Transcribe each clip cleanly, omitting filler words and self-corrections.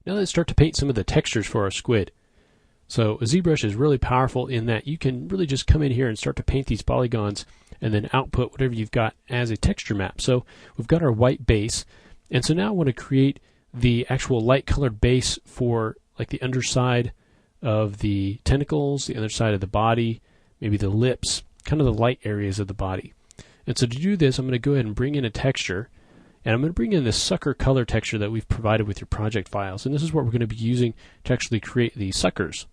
Now let's start to paint some of the textures for our squid. So a ZBrush is really powerful in that you can really just come in here and start to paint these polygons and then output whatever you've got as a texture map. So we've got our white base, and so now I want to create the actual light colored base for like the underside of the tentacles, the underside of the body, maybe the lips, kind of the light areas of the body. And so to do this, I'm going to go ahead and bring in a texture, and I'm going to bring in this sucker color texture that we've provided with your project files. And this is what we're going to be using to actually create the suckers.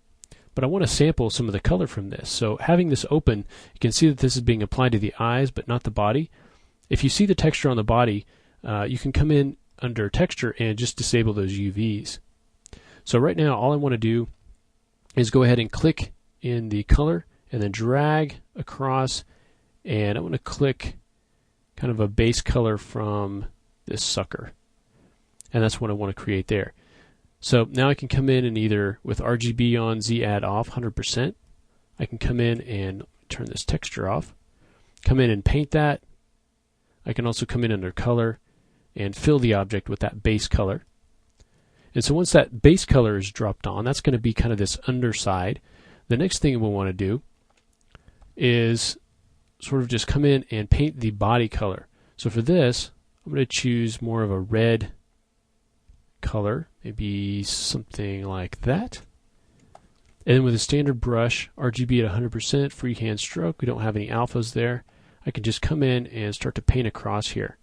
But I want to sample some of the color from this. So having this open, you can see that this is being applied to the eyes but not the body. If you see the texture on the body, you can come in under texture and just disable those UVs. So right now all I want to do is go ahead and click in the color and then drag across, and I want to click kind of a base color from this sucker, and that's what I want to create there. So now I can come in and either with RGB on, Z add off 100%, I can come in and turn this texture off, come in and paint that. I can also come in under color and fill the object with that base color. And so once that base color is dropped on, that's going to be kind of this underside. The next thing we'll want to do is sort of just come in and paint the body color. So for this, I'm going to choose more of a red color, maybe something like that. And then with a standard brush, RGB at 100%, freehand stroke, we don't have any alphas there, I can just come in and start to paint across here.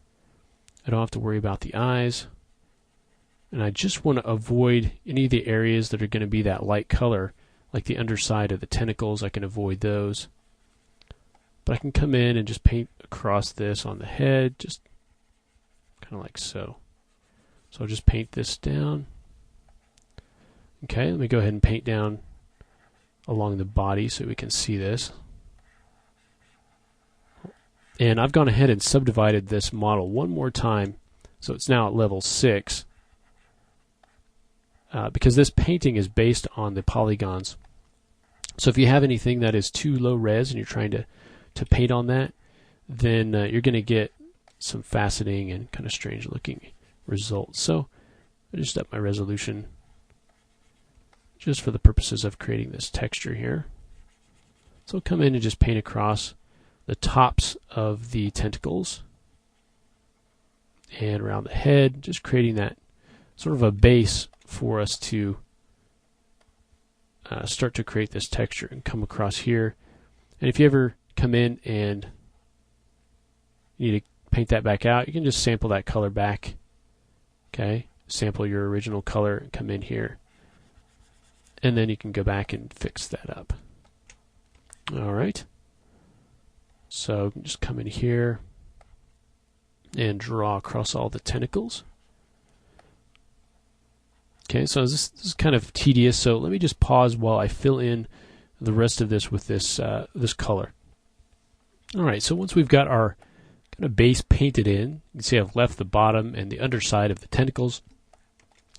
I don't have to worry about the eyes. And I just want to avoid any of the areas that are going to be that light color, like the underside of the tentacles. I can avoid those. But I can come in and just paint across this on the head, just kind of like so. So I'll just paint this down. Okay, let me go ahead and paint down along the body so we can see this. And I've gone ahead and subdivided this model one more time, so it's now at level 6. Because this painting is based on the polygons. So if you have anything that is too low res and you're trying to paint on that, then you're going to get some faceting and kind of strange looking results. So I just up my resolution just for the purposes of creating this texture here. So I'll come in and just paint across the tops of the tentacles and around the head, just creating that sort of a base for us to start to create this texture and come across here. And if you ever come in and you need to paint that back out, you can just sample that color back. Okay, sample your original color and come in here, and then you can go back and fix that up. Alright, so just come in here and draw across all the tentacles. Okay, so this is kind of tedious, so let me just pause while I fill in the rest of this with this this color. Alright, so once we've got our kind of base painted in, you can see I've left the bottom and the underside of the tentacles.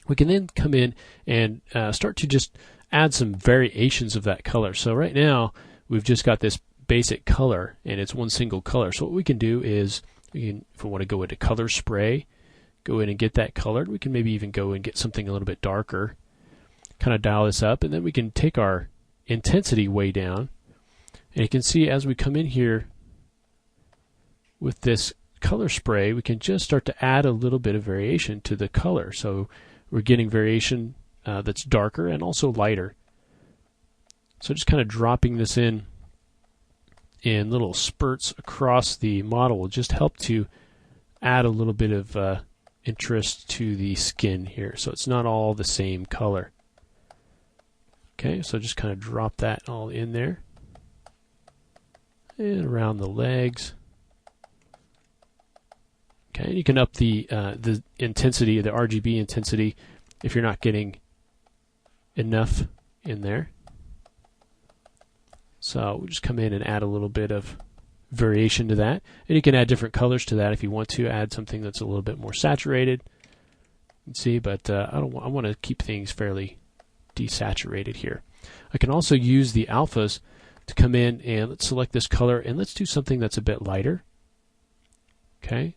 We can then come in and start to just add some variations of that color. So right now we've just got this basic color and it's one single color. So what we can do is, if we want to go into color spray, go in and get that colored. We can maybe even go and get something a little bit darker, kind of dial this up, and then we can take our intensity way down. And you can see as we come in here with this color spray, we can just start to add a little bit of variation to the color. So we're getting variation that's darker and also lighter. So just kind of dropping this in little spurts across the model will just help to add a little bit of interest to the skin here, so it's not all the same color. Okay, so just kind of drop that all in there and around the legs. Okay, and you can up the intensity, the RGB intensity, if you're not getting enough in there. So we'll just come in and add a little bit of variation to that, and you can add different colors to that if you want to add something that's a little bit more saturated. You can see, but I want to keep things fairly desaturated here. I can also use the alphas to come in and let's select this color and let's do something that's a bit lighter. Okay,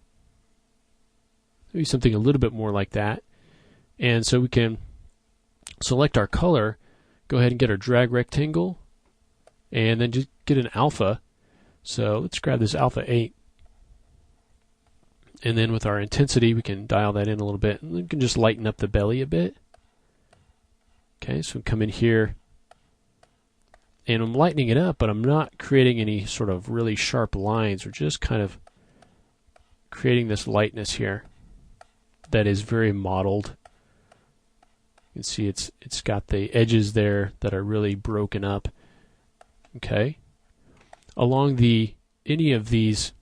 maybe something a little bit more like that. And so we can select our color, go ahead and get our drag rectangle, and then just get an alpha. So let's grab this alpha 8. And then with our intensity, we can dial that in a little bit. And we can just lighten up the belly a bit. Okay, so we come in here, and I'm lightening it up, but I'm not creating any sort of really sharp lines. We're just kind of creating this lightness here that is very mottled. You can see it's got the edges there that are really broken up. Okay, along any of these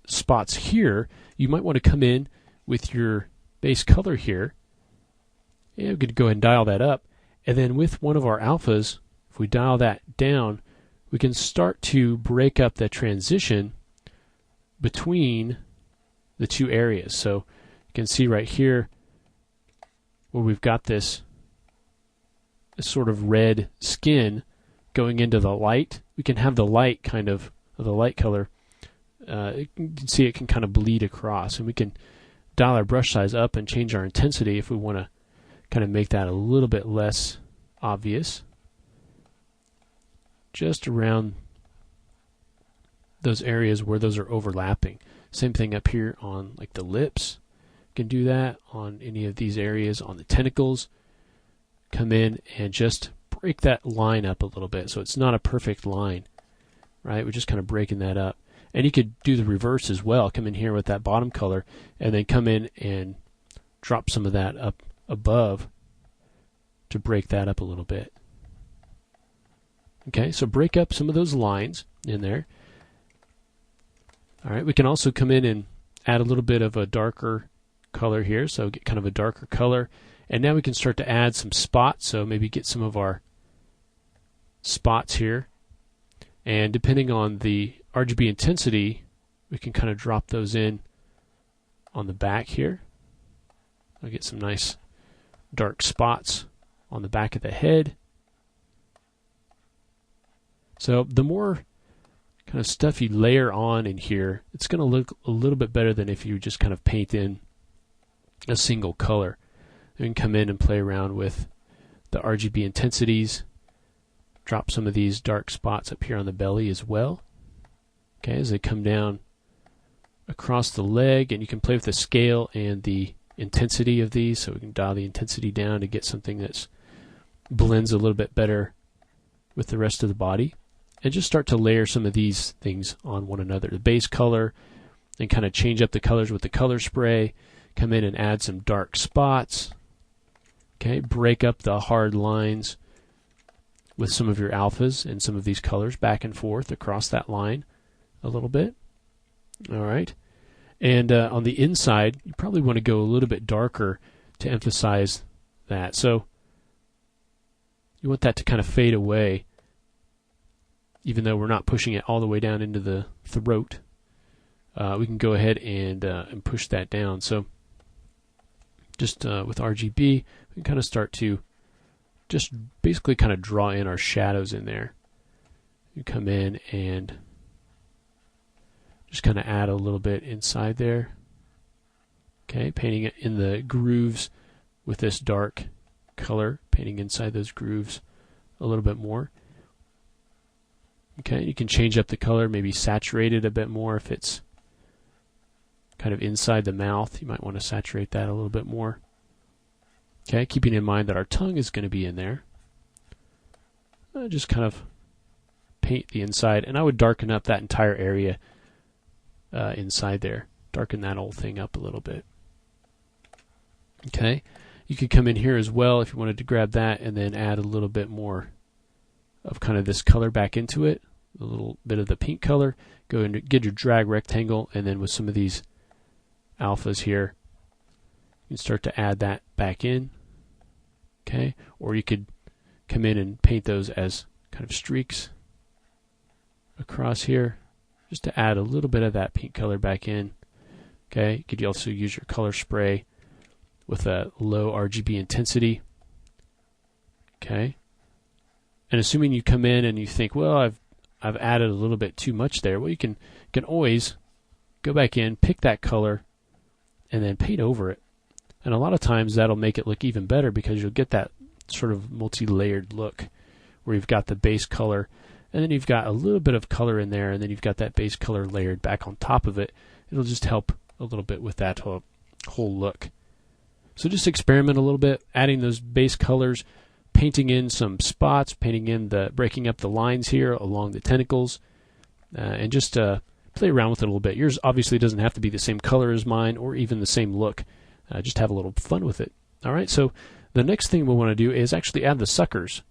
spots here, you might want to come in with your base color here. Yeah, we could go ahead and dial that up, and then with one of our alphas, if we dial that down, we can start to break up the transition between the two areas. So you can see right here where we've got this sort of red skin going into the light. We can have the light kind of the light color. You can see it can kind of bleed across, and we can dial our brush size up and change our intensity if we want to kind of make that a little bit less obvious. Just around those areas where those are overlapping. Same thing up here on like the lips. You can do that on any of these areas on the tentacles. Come in and just break that line up a little bit so it's not a perfect line, right? We're just kind of breaking that up. And you could do the reverse as well. Come in here with that bottom color and then come in and drop some of that up above to break that up a little bit. Okay, so break up some of those lines in there. All right, we can also come in and add a little bit of a darker color here, so get kind of a darker color. And now we can start to add some spots, so maybe get some of our spots here. And depending on the RGB intensity, we can kind of drop those in on the back here. I'll get some nice dark spots on the back of the head. So the more kind of stuff you layer on in here, it's going to look a little bit better than if you just kind of paint in a single color. You can come in and play around with the RGB intensities. Drop some of these dark spots up here on the belly as well. Okay, as they come down across the leg, and you can play with the scale and the intensity of these, so we can dial the intensity down to get something that blends a little bit better with the rest of the body. And just start to layer some of these things on one another. The base color, and kind of change up the colors with the color spray. Come in and add some dark spots. Okay, break up the hard lines with some of your alphas and some of these colors back and forth across that line a little bit. All right. And on the inside, you probably want to go a little bit darker to emphasize that. So you want that to kind of fade away, even though we're not pushing it all the way down into the throat. We can go ahead and push that down. So just with RGB, we can kind of start to just basically kind of draw in our shadows in there. You come in and just kind of add a little bit inside there. Okay, painting it in the grooves with this dark color, painting inside those grooves a little bit more. Okay, you can change up the color, maybe saturate it a bit more if it's kind of inside the mouth. You might want to saturate that a little bit more. Okay, keeping in mind that our tongue is going to be in there. Just kind of paint the inside, and I would darken up that entire area inside there. Darken that whole thing up a little bit. Okay, you could come in here as well if you wanted to grab that and then add a little bit more of kind of this color back into it, a little bit of the pink color. Go and get your drag rectangle, and then with some of these alphas here, you can start to add that back in. Okay, or you could come in and paint those as kind of streaks across here, just to add a little bit of that pink color back in. Okay, you could also use your color spray with a low RGB intensity. Okay, and assuming you come in and you think, well, I've added a little bit too much there, well, you can always go back in, pick that color, and then paint over it. And a lot of times that'll make it look even better because you'll get that sort of multi-layered look where you've got the base color, and then you've got a little bit of color in there, and then you've got that base color layered back on top of it. It'll just help a little bit with that whole look. So just experiment a little bit, adding those base colors, painting in some spots, breaking up the lines here along the tentacles, and just play around with it a little bit. Yours obviously doesn't have to be the same color as mine or even the same look. Just have a little fun with it. All right, so the next thing we want to do is actually add the suckers.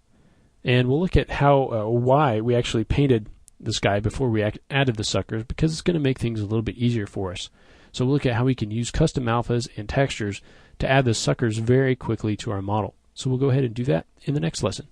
And we'll look at why we actually painted this guy before we added the suckers, because it's going to make things a little bit easier for us. So we'll look at how we can use custom alphas and textures to add the suckers very quickly to our model. So we'll go ahead and do that in the next lesson.